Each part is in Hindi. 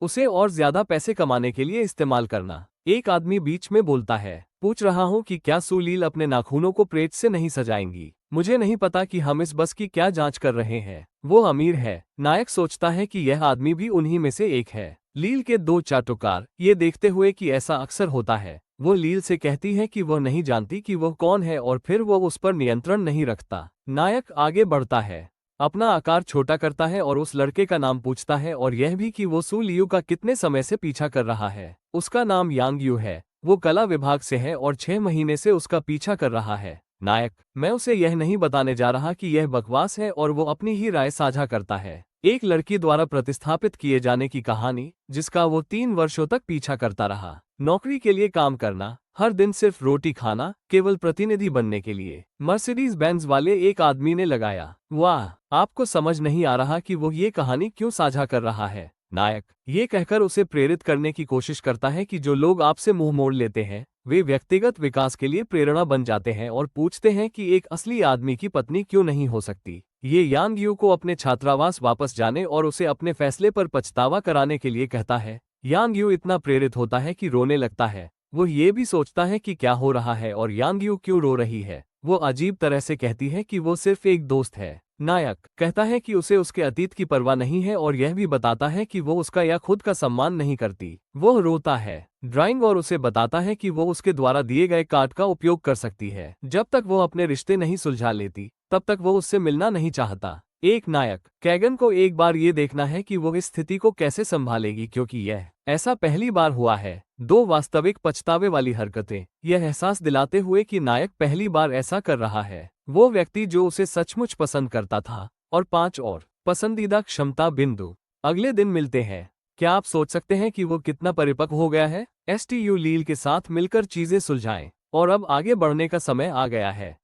उसे और ज्यादा पैसे कमाने के लिए इस्तेमाल करना। एक आदमी बीच में बोलता है, पूछ रहा हूँ कि क्या सुलील अपने नाखूनों को प्रेत से नहीं सजाएंगी। मुझे नहीं पता कि हम इस बस की क्या जांच कर रहे हैं। वो अमीर है। नायक सोचता है कि यह आदमी भी उन्हीं में से एक है। लील के दो चाटुकार ये देखते हुए कि ऐसा अक्सर होता है, वो लील से कहती है कि वह नहीं जानती कि वह कौन है और फिर वो उस पर नियंत्रण नहीं रखता। नायक आगे बढ़ता है, अपना आकार छोटा करता है और उस लड़के का नाम पूछता है और यह भी कि वो सू लियू का कितने समय से पीछा कर रहा है। उसका नाम यांग यू है। वो कला विभाग से है और 6 महीने से उसका पीछा कर रहा है। नायक, मैं उसे यह नहीं बताने जा रहा कि यह बकवास है और वो अपनी ही राय साझा करता है। एक लड़की द्वारा प्रतिस्थापित किए जाने की कहानी जिसका वो 3 वर्षों तक पीछा करता रहा। नौकरी के लिए काम करना, हर दिन सिर्फ रोटी खाना, केवल प्रतिनिधि बनने के लिए। मर्सिडीज बेंज वाले एक आदमी ने लगाया। वाह, आपको समझ नहीं आ रहा कि वो ये कहानी क्यों साझा कर रहा है। नायक ये कहकर उसे प्रेरित करने की कोशिश करता है कि जो लोग आपसे मुंह मोड़ लेते हैं वे व्यक्तिगत विकास के लिए प्रेरणा बन जाते हैं और पूछते हैं कि एक असली आदमी की पत्नी क्यों नहीं हो सकती। ये यांग यू को अपने छात्रावास वापस जाने और उसे अपने फैसले पर पछतावा कराने के लिए कहता है। यांग यू इतना प्रेरित होता है कि रोने लगता है। वो ये भी सोचता है कि क्या हो रहा है और यांग यू क्यों रो रही है। वो अजीब तरह से कहती है कि वो सिर्फ एक दोस्त है। नायक कहता है कि उसे उसके अतीत की परवाह नहीं है और यह भी बताता है कि वो उसका या खुद का सम्मान नहीं करती। वो रोता है ड्राइंग और उसे बताता है कि वो उसके द्वारा दिए गए कार्ड का उपयोग कर सकती है। जब तक वो अपने रिश्ते नहीं सुलझा लेती तब तक वो उससे मिलना नहीं चाहता। एक नायक कैगन को एक बार ये देखना है कि वो इस स्थिति को कैसे संभालेगी क्योंकि यह ऐसा पहली बार हुआ है। 2 वास्तविक पछतावे वाली हरकतें, यह एहसास दिलाते हुए कि नायक पहली बार ऐसा कर रहा है। वो व्यक्ति जो उसे सचमुच पसंद करता था और 5 और पसंदीदा क्षमता बिंदु। अगले दिन मिलते हैं। क्या आप सोच सकते हैं कि वो कितना परिपक्व हो गया है। एसटीयू लील के साथ मिलकर चीजें सुलझाएं और अब आगे बढ़ने का समय आ गया है।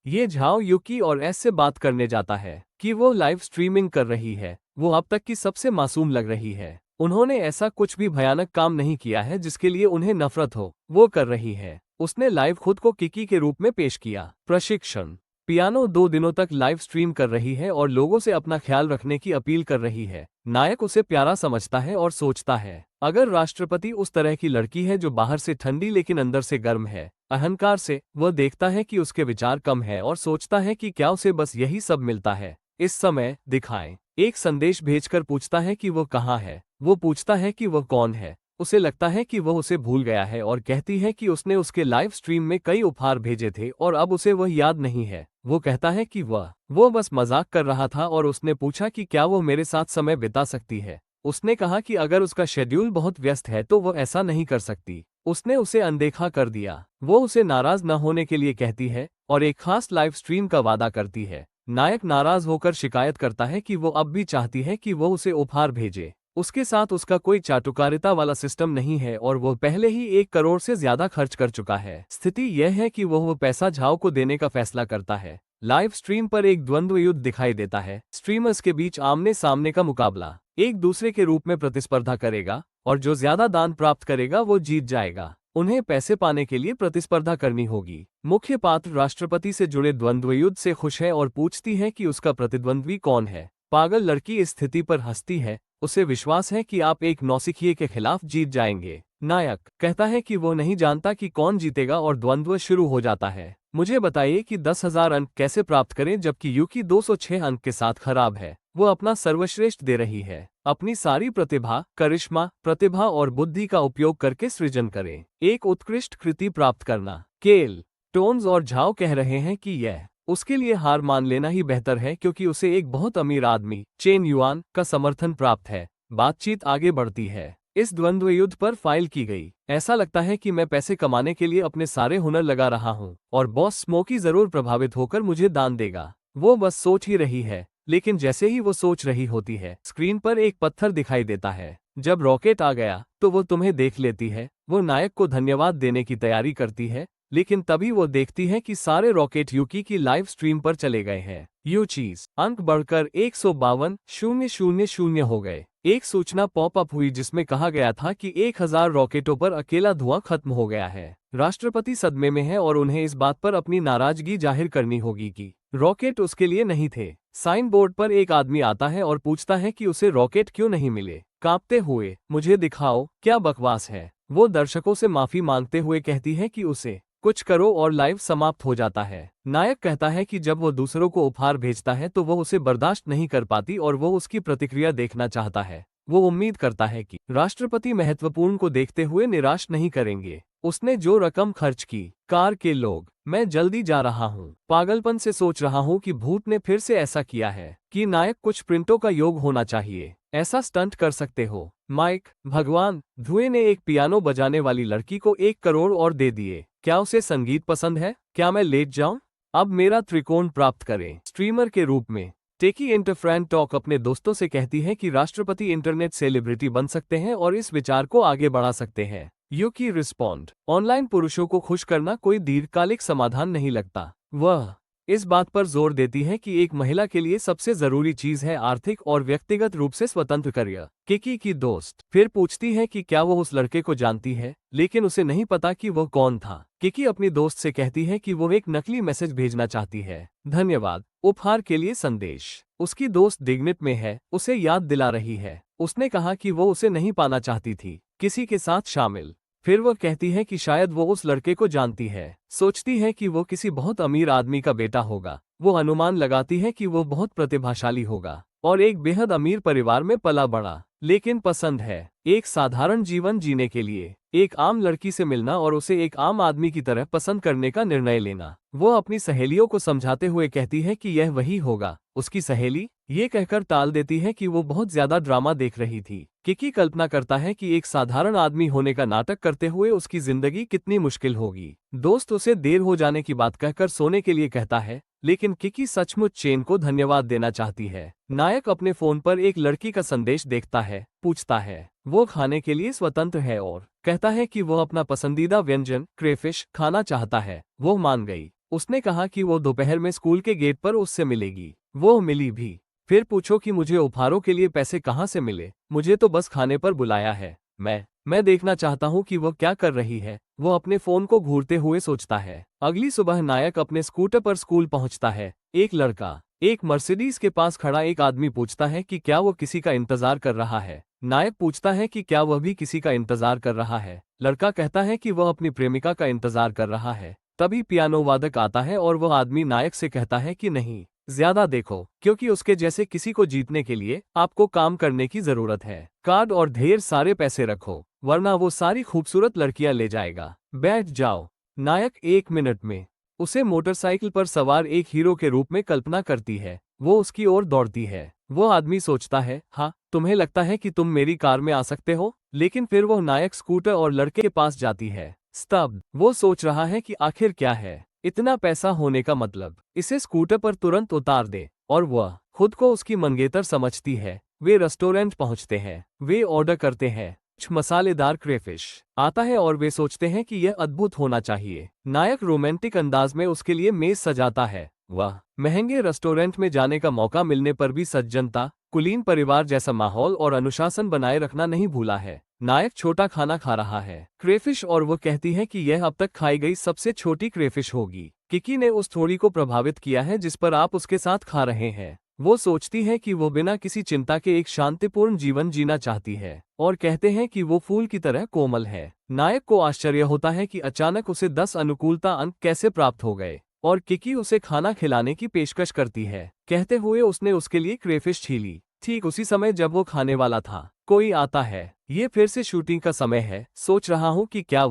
ये झाओ युकी और एस से बात करने जाता है कि वो लाइव स्ट्रीमिंग कर रही है। वो अब तक की सबसे मासूम लग रही है। उन्होंने ऐसा कुछ भी भयानक काम नहीं किया है जिसके लिए उन्हें नफरत हो। वो कर रही है। उसने लाइव खुद को किकी के रूप में पेश किया। प्रशिक्षण पियानो 2 दिनों तक लाइव स्ट्रीम कर रही है और लोगों से अपना ख्याल रखने की अपील कर रही है। नायक उसे प्यारा समझता है और सोचता है, अगर राष्ट्रपति उस तरह की लड़की है जो बाहर से ठंडी लेकिन अंदर से गर्म है। अहंकार से वह देखता है कि उसके विचार कम है और सोचता है कि क्या उसे बस यही सब मिलता है। इस समय दिखाएं। एक संदेश भेजकर पूछता है कि वो कहाँ है। वो पूछता है कि वह कौन है। उसे लगता है कि वह उसे भूल गया है और कहती है कि उसने उसके लाइव स्ट्रीम में कई उपहार भेजे थे और अब उसे वह याद नहीं है। वो कहता है कि वो बस मजाक कर रहा था और उसने पूछा कि क्या वो मेरे साथ समय बिता सकती है। उसने कहा कि अगर उसका शेड्यूल बहुत व्यस्त है तो वो ऐसा नहीं कर सकती। उसने उसे अनदेखा कर दिया। वो उसे नाराज न होने के लिए कहती है और एक खास लाइव स्ट्रीम का वादा करती है। नायक नाराज होकर शिकायत करता है कि वो अब भी चाहती है कि वो उसे उपहार भेजे। उसके साथ उसका कोई चाटुकारिता वाला सिस्टम नहीं है और वो पहले ही 1 करोड़ से ज्यादा खर्च कर चुका है। स्थिति यह है कि वो पैसा झाओ को देने का फैसला करता है। लाइव स्ट्रीम पर एक द्वंद्व युद्ध दिखाई देता है। स्ट्रीमर्स के बीच आमने सामने का मुकाबला एक दूसरे के रूप में प्रतिस्पर्धा करेगा और जो ज्यादा दान प्राप्त करेगा वो जीत जाएगा। उन्हें पैसे पाने के लिए प्रतिस्पर्धा करनी होगी। मुख्य पात्र राष्ट्रपति से जुड़े द्वंद्व युद्ध से खुश है और पूछती है कि उसका प्रतिद्वंद्वी कौन है। पागल लड़की इस स्थिति पर हंसती है। उसे विश्वास है कि आप एक नौसिखिए के खिलाफ जीत जाएंगे। नायक कहता है कि वो नहीं जानता कि कौन जीतेगा और द्वंद्व शुरू हो जाता है। मुझे बताइए कि 10,000 अंक कैसे प्राप्त करें जबकि युकी 206 अंक के साथ खराब है। वो अपना सर्वश्रेष्ठ दे रही है। अपनी सारी प्रतिभा, करिश्मा, प्रतिभा और बुद्धि का उपयोग करके सृजन करें। एक उत्कृष्ट कृति प्राप्त करना। केल, टोन्स और झाओ कह रहे हैं कि यह उसके लिए हार मान लेना ही बेहतर है क्योंकि उसे एक बहुत अमीर आदमी, चेन युआन, का समर्थन प्राप्त है। बातचीत आगे बढ़ती है। इस द्वंद्व युद्ध पर फाइल की गई। ऐसा लगता है कि मैं पैसे कमाने के लिए अपने सारे हुनर लगा रहा हूँ और बॉस स्मोकी जरूर प्रभावित होकर मुझे दान देगा। वो बस सोच ही रही है, लेकिन जैसे ही वो सोच रही होती है स्क्रीन पर एक पत्थर दिखाई देता है। जब रॉकेट आ गया तो वो तुम्हें देख लेती है। वो नायक को धन्यवाद देने की तैयारी करती है, लेकिन तभी वो देखती है कि सारे रॉकेट युकी की लाइव स्ट्रीम पर चले गए हैं। यू चीज अंक बढ़कर 152,000 हो गए। एक सूचना पॉपअप हुई जिसमें कहा गया था कि 1000 रॉकेटों पर अकेला धुआं खत्म हो गया है। राष्ट्रपति सदमे में है और उन्हें इस बात पर अपनी नाराजगी जाहिर करनी होगी कि रॉकेट उसके लिए नहीं थे। साइन बोर्ड पर एक आदमी आता है और पूछता है कि उसे रॉकेट क्यों नहीं मिले। कांपते हुए, मुझे दिखाओ, क्या बकवास है। वो दर्शकों से माफी मांगते हुए कहती है कि उसे कुछ करो और लाइव समाप्त हो जाता है। नायक कहता है कि जब वो दूसरों को उपहार भेजता है तो वो उसे बर्दाश्त नहीं कर पाती और वो उसकी प्रतिक्रिया देखना चाहता है। वो उम्मीद करता है कि राष्ट्रपति महत्वपूर्ण को देखते हुए निराश नहीं करेंगे। उसने जो रकम खर्च की, कार के लोग, मैं जल्दी जा रहा हूँ, पागलपन से सोच रहा हूँ कि भूत ने फिर से ऐसा किया है कि नायक कुछ प्रिंटों का योग होना चाहिए, ऐसा स्टंट कर सकते हो माइक। भगवान, धुएं ने एक पियानो बजाने वाली लड़की को 1 करोड़ और दे दिए। क्या उसे संगीत पसंद है? क्या मैं लेट जाऊं? अब मेरा त्रिकोण प्राप्त करें। स्ट्रीमर के रूप में टेकी इंटरफ्रैन टॉक अपने दोस्तों से कहती है कि राष्ट्रपति इंटरनेट सेलिब्रिटी बन सकते हैं और इस विचार को आगे बढ़ा सकते हैं। यूकी रिस्पॉन्ड, ऑनलाइन पुरुषों को खुश करना कोई दीर्घकालिक समाधान नहीं लगता। वह इस बात पर जोर देती है कि एक महिला के लिए सबसे जरूरी चीज है आर्थिक और व्यक्तिगत रूप से स्वतंत्र करियर। किकी की दोस्त फिर पूछती है कि क्या वो उस लड़के को जानती है, लेकिन उसे नहीं पता कि वो कौन था। किकी अपनी दोस्त से कहती है कि वो एक नकली मैसेज भेजना चाहती है, धन्यवाद, उपहार के लिए संदेश। उसकी दोस्त डिग्निट में है, उसे याद दिला रही है। उसने कहा कि वो उसे नहीं पाना चाहती थी, किसी के साथ शामिल। फिर वह कहती है कि शायद वो उस लड़के को जानती है। सोचती है कि वो किसी बहुत अमीर आदमी का बेटा होगा। वो अनुमान लगाती है कि वो बहुत प्रतिभाशाली होगा और एक बेहद अमीर परिवार में पला बड़ा, लेकिन पसंद है एक साधारण जीवन जीने के लिए एक आम लड़की से मिलना और उसे एक आम आदमी की तरह पसंद करने का निर्णय लेना। वो अपनी सहेलियों को समझाते हुए कहती है कि यह वही होगा। उसकी सहेली ये कहकर टाल देती है कि वो बहुत ज्यादा ड्रामा देख रही थी। किकी कल्पना करता है कि एक साधारण आदमी होने का नाटक करते हुए उसकी जिंदगी कितनी मुश्किल होगी। दोस्त उसे देर हो जाने की बात कहकर सोने के लिए कहता है, लेकिन किकी सचमुच चेन को धन्यवाद देना चाहती है। नायक अपने फोन पर एक लड़की का संदेश देखता है, पूछता है वो खाने के लिए स्वतंत्र है और कहता है कि वो अपना पसंदीदा व्यंजन क्रेफिश खाना चाहता है। वो मान गई। उसने कहा कि वो दोपहर में स्कूल के गेट पर उससे मिलेगी। वो मिली भी। फिर पूछो कि मुझे उपहारों के लिए पैसे कहाँ से मिले, मुझे तो बस खाने पर बुलाया है। मैं देखना चाहता हूँ कि वो क्या कर रही है। वो अपने फोन को घूरते हुए सोचता है। अगली सुबह नायक अपने स्कूटर पर स्कूल पहुँचता है। एक लड़का एक मर्सिडीज के पास खड़ा एक आदमी पूछता है कि क्या वो किसी का इंतजार कर रहा है। नायक पूछता है कि क्या वह भी किसी का इंतजार कर रहा है। लड़का कहता है कि वह अपनी प्रेमिका का इंतजार कर रहा है। तभी पियानो वादक आता है और वह आदमी नायक से कहता है कि नहीं, ज्यादा देखो, क्योंकि उसके जैसे किसी को जीतने के लिए आपको काम करने की जरूरत है। कार्ड और ढेर सारे पैसे रखो, वरना वो सारी खूबसूरत लड़कियां ले जाएगा। बैठ जाओ। नायक 1 मिनट में उसे मोटरसाइकिल पर सवार एक हीरो के रूप में कल्पना करती है। वो उसकी ओर दौड़ती है। वो आदमी सोचता है, हाँ, तुम्हें लगता है कि तुम मेरी कार में आ सकते हो? लेकिन फिर वो नायक स्कूटर और लड़के के पास जाती है। स्तब्ध। वो सोच रहा है कि आखिर क्या है इतना पैसा होने का मतलब। इसे स्कूटर पर तुरंत उतार दे। और वह खुद को उसकी मंगेतर समझती है। वे रेस्टोरेंट पहुंचते हैं। वे ऑर्डर करते हैं। कुछ मसालेदार क्रेफिश आता है और वे सोचते हैं कि यह अद्भुत होना चाहिए। नायक रोमांटिक अंदाज में उसके लिए मेज सजाता है। वह महंगे रेस्टोरेंट में जाने का मौका मिलने पर भी सज्जनता, कुलीन परिवार जैसा माहौल और अनुशासन बनाए रखना नहीं भूला है। नायक छोटा खाना खा रहा है, क्रेफिश, और वो कहती है कि यह अब तक खाई गई सबसे छोटी क्रेफिश होगी। किकी ने उस थोड़ी को प्रभावित किया है जिस पर आप उसके साथ खा रहे हैं। वो सोचती है कि वो बिना किसी चिंता के एक शांतिपूर्ण जीवन जीना चाहती है और कहते हैं कि वो फूल की तरह कोमल है। नायक को आश्चर्य होता है कि अचानक उसे 10 अनुकूलता अंक कैसे प्राप्त हो गए और किकी उसे खाना खिलाने की पेशकश करती है। कहते हुए उसने उसके लिए क्रेफिश छीली। ठीक उसी समय जब वो खाने वाला था, कोई आता है। ये फिर से शूटिंग का समय है। सोच रहा हूँ कि क्या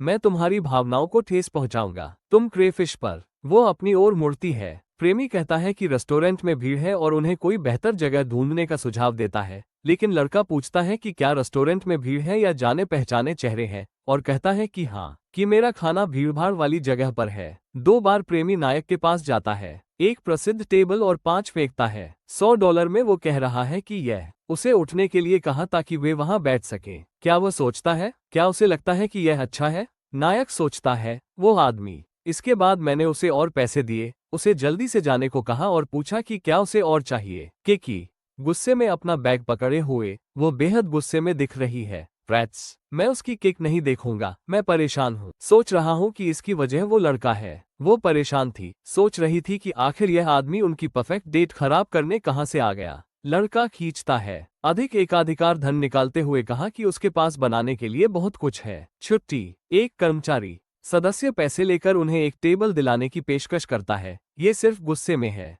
मैं तुम्हारी भावनाओं को ठेस पहुँचाऊंगा तुम क्रेफिश पर। वो अपनी ओर मुड़ती है। प्रेमी कहता है कि रेस्टोरेंट में भीड़ है और उन्हें कोई बेहतर जगह ढूंढने का सुझाव देता है, लेकिन लड़का पूछता है कि क्या रेस्टोरेंट में भीड़ है या जाने पहचाने चेहरे हैं, और कहता है कि हाँ, कि मेरा खाना भीड़भाड़ वाली जगह पर है। 2 बार प्रेमी नायक के पास जाता है, एक प्रसिद्ध टेबल और 5 फेंकता है। $100 में वो कह रहा है कि यह उसे उठने के लिए कहा ताकि वे वहां बैठ सके। क्या वह सोचता है? क्या उसे लगता है कि यह अच्छा है? नायक सोचता है, वो आदमी। इसके बाद मैंने उसे और पैसे दिए, उसे जल्दी से जाने को कहा और पूछा कि क्या उसे और चाहिए। किकी गुस्से में अपना बैग पकड़े हुए, वो बेहद गुस्से में दिख रही है। फ्रैट्स, मैं उसकी किक नहीं देखूंगा, मैं परेशान हूँ। सोच रहा हूँ कि इसकी वजह वो लड़का है। वो परेशान थी, सोच रही थी कि आखिर यह आदमी उनकी परफेक्ट डेट खराब करने कहाँ से आ गया। लड़का खींचता है, अधिक एकाधिकार धन निकालते हुए कहा कि उसके पास बनाने के लिए बहुत कुछ है। छुट्टी। एक कर्मचारी सदस्य पैसे लेकर उन्हें एक टेबल दिलाने की पेशकश करता है। ये सिर्फ गुस्से में है।